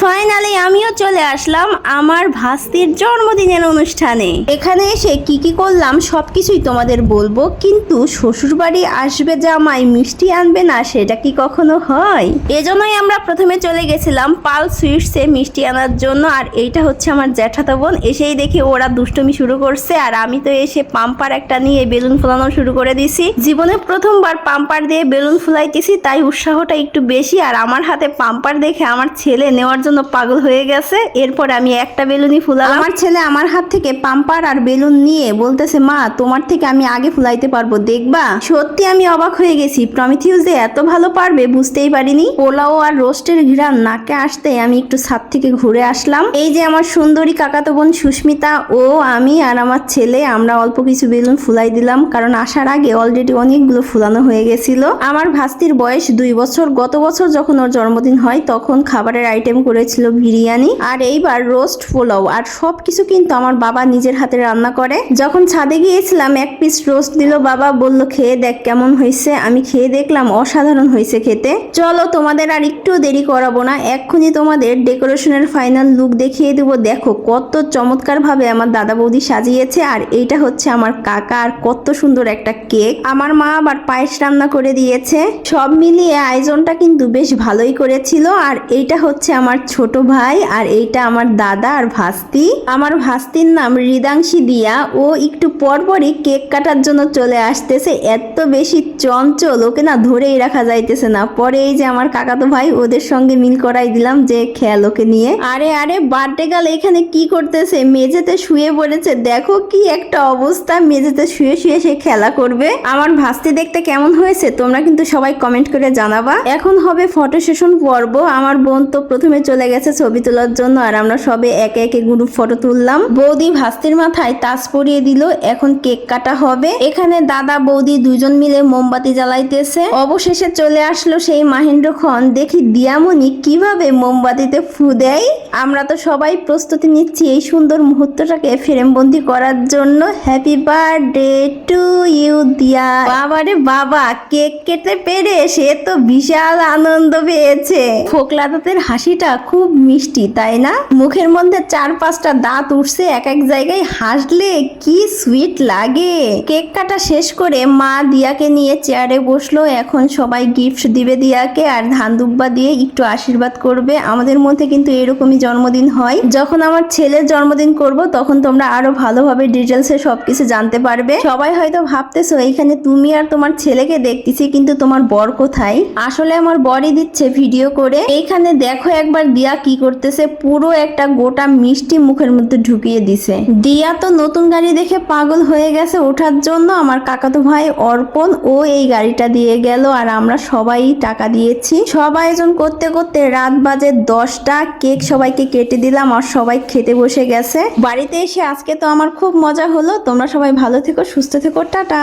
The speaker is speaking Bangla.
ফাইনালি আমিও চলে আসলাম আমার ভাস্তির জন্মদিনের অনুষ্ঠানে। এখানে এসে কি কি করলাম সবকিছুই তোমাদের বলবো, কিন্তু শ্বশুরবাড়ি আসবে জামাই মিষ্টি আনবে না, সেটা কি কখনো হয়? এজন্যই আমরা প্রথমে চলে গেছিলাম পাল সুইটসে মিষ্টি আনার জন্য। আর এইটা হচ্ছে আমার জ্যাঠাতো বোন। এসেই দেখে ওরা দুষ্টমি শুরু করছে, আর আমি তো এসে পাম্পার একটা নিয়ে বেলুন ফোলানো শুরু করে দিছি। জীবনে প্রথমবার পাম্পার দিয়ে বেলুন ফুলাইতেছি, তাই উৎসাহটা একটু বেশি। আর আমার হাতে পাম্পার দেখে আমার ছেলে নেওয়ার জন্য পাগল হয়ে গেছে। এরপর আমি একটা বেলুনই ফুলালাম। আমার ছেলে আমার হাত থেকে পাম্পার আর বেলুন নিয়ে বলতেছে, মা তোমার থেকে আমি আগে ফুলাইতে পারবো, দেখবা। সত্যি আমি অবাক হয়ে গেছি, প্রমিথিউস যে এত ভালো পারবে বুঝতেই পারিনি। পোলাও আর রোস্টের ঘ্রাণ নাকে আসতে আমি একটু ছাদ থেকে ঘুরে আসলাম। এই যে আমার সুন্দরী কাকাতো বোন সুস্মিতা, ও আমি আর আমার ছেলে আমরা অল্প কিছু বেলুন ফুলাই দিলাম, কারণ আসার আগে অলরেডি অনেকগুলো ফুলানো হয়ে গেছিল। আমার ভাস্তির বয়স 2 বছর। গত বছর যখন ওর জন্মদিন হয় তখন খাবারের আইটেম করেছিল বিরিয়ানি, আর এইবার রোস্ট পোলাও। আর সবকিছু কিন্তু আমার বাবা নিজের হাতে রান্না করে। যখন ছাদে গিয়েছিলাম 1 পিস রোস্ট দিল বাবা, বলল খেয়ে দেখ কেমন হয়েছে। আমি খেয়ে দেখলাম অসাধারণ হয়েছে খেতে। চলো তোমাদের আর একটু দেরি করাবো না, এক্ষুনি তোমাদের ডেকোরেশনের ফাইনাল লুক দেখিয়ে দেবো। দেখো কত চমৎকার ভাবে আমার দাদা বৌদি সাজিয়েছে। আর এইটা হচ্ছে আমার কাকা, আর কত সুন্দর একটা কেক। আমার মা আবার পায়েস রান্না করে দিয়েছে। সব মিলিয়ে আয়োজনটা কিন্তু বেশ ভালোই করেছিল। আর এইটা হচ্ছে আমার ছোট ভাই, আর এইটা আমার দাদা আর ভাস্তি। আমার ভাস্তির নাম হৃদাংশী দিয়া। ও একটু পরপরই কেক কাটার জন্য চলে আসতেছে, এত বেশি চঞ্চল, ওকে না ধরেই রাখা যাইতেছে না। পরে এই যে আমার কাকাতো ভাই, ওদের সঙ্গে মিল করাই দিলাম যে খেয়াল ওকে নিয়ে। আরে আরে বার্থডে গার্ল এখানে কি করতেছে? মেঝেতে শুয়ে পড়েছে, দেখো কি একটা অবস্থা। মেঝেতে শুয়ে শুয়ে সে খেলা করবে। আমার ভাস্তি দেখতে কেমন হয়েছে তোমরা কিন্তু সবাই কমেন্ট করে জানাবা। এখন হবে ফটো সেশন পর্ব। আমার বোন তো প্রথমে চলে গেছে ছবি তোলার জন্য, আর আমরা সবে একে একে গ্রুপ ফটো তুললাম। বৌদি ভাস্তির মাথায় তাজ পরিয়ে দিল, এখন কেক কাটা হবে। এখানে দাদা বৌদি দুজন মিলে মোমবাতি জ্বালাইতেছে। অবশেষে চলে আসলো সেই মাহেন্দ্রক্ষণ। দেখি দিয়ামণি কিভাবে মোমবাতিতে ফু দেয়। আমরা তো সবাই প্রস্তুতি নিচ্ছি এই সুন্দর মুহূর্তটাকে ফ্রেমবন্দি করার জন্য। হ্যাপি বার্থডে টু ইউ দিয়া। বাবারে বাবা, কেক কেটে পেরে সে তো বিশাল আনন্দ পেয়েছে। ফোকলা দাঁতের হাসিটা খুব মিষ্টি, তাই না? মুখের মধ্যে 4-5টা দাঁত উঠছে এক এক জায়গায়, হাসলে কি সুইট লাগে। কেক কাটা শেষ করে মা দিয়াকে নিয়ে চেয়ারে বসলো। এখন সবাই গিফট দিবে দিয়াকে, আর ধান দুব্বা দিয়ে একটু আশীর্বাদ করবে। আমাদের মধ্যে কিন্তু এরকমই জন্মদিন হয়। যখন আমার ছেলের জন্মদিন করব তখন তোমরা আরো ভালোভাবে ডিটেলসে সবকিছু জানতে পারবে। সবাই হয়তো ভাবতেছো এইখানে তুমি আর তোমার ছেলেকে দেখতেছি, কিন্তু তোমার বর কোথায়? আসলে আমার বরই দিচ্ছে ভিডিও করে। এইখানে দেখো একবার দিয়া কি করতেছে, পুরো একটা গোটা মিষ্টি মুখের মধ্যে ঢুকিয়ে দিছে। দিয়া তো নতুন গাড়ি দেখে পাগল হয়ে গেছে ওঠার জন্য। আমার কাকাতো ভাই অর্পণ, ও এই গাড়িটা দিয়ে গেল, আর আমরা সবাই টাকা দিয়েছি। সব আয়োজন করতে করতে রাত বাজে 10টা। কেক সবাইকে কেটে দিলাম, আর সবাই খেতে বসে গেছে। বাড়িতে এসে আজকে তো আমার খুব মজা হলো। তোমরা সবাই ভালো থেকো, সুস্থ থেকো, টাটা।